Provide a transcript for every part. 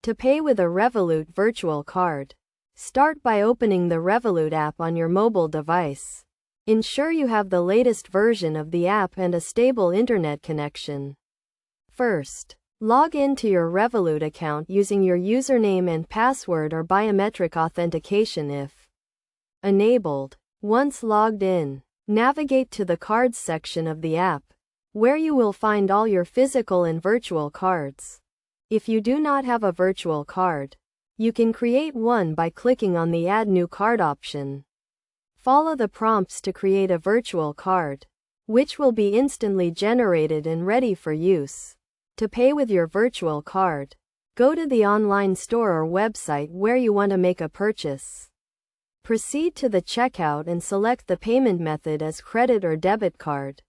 To pay with a Revolut virtual card, start by opening the Revolut app on your mobile device. Ensure you have the latest version of the app and a stable internet connection. First, log into your Revolut account using your username and password or biometric authentication if enabled. Once logged in, navigate to the Cards section of the app, where you will find all your physical and virtual cards. If you do not have a virtual card, you can create one by clicking on the Add New Card option. Follow the prompts to create a virtual card, which will be instantly generated and ready for use. To pay with your virtual card, go to the online store or website where you want to make a purchase. Proceed to the checkout and select the payment method as credit or debit card.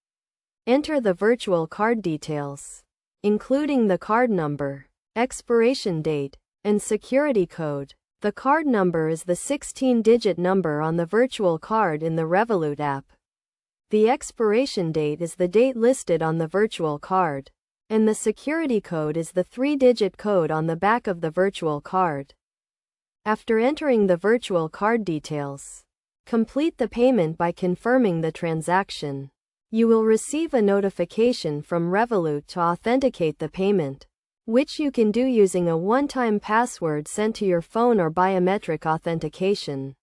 Enter the virtual card details, including the card number, expiration date, and security code. The card number is the 16-digit number on the virtual card in the Revolut app. The expiration date is the date listed on the virtual card, and the security code is the 3-digit code on the back of the virtual card. After entering the virtual card details, complete the payment by confirming the transaction. You will receive a notification from Revolut to authenticate the payment, which you can do using a one-time password sent to your phone or biometric authentication.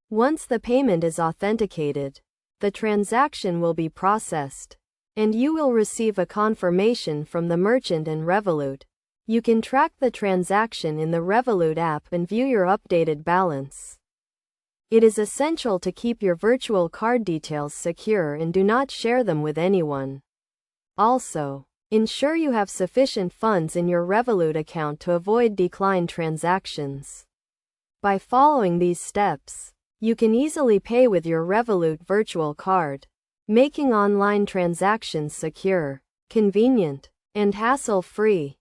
Once the payment is authenticated, the transaction will be processed, and you will receive a confirmation from the merchant and Revolut. You can track the transaction in the Revolut app and view your updated balance. It is essential to keep your virtual card details secure and do not share them with anyone. Also, ensure you have sufficient funds in your Revolut account to avoid declined transactions. By following these steps, you can easily pay with your Revolut virtual card, making online transactions secure, convenient, and hassle-free.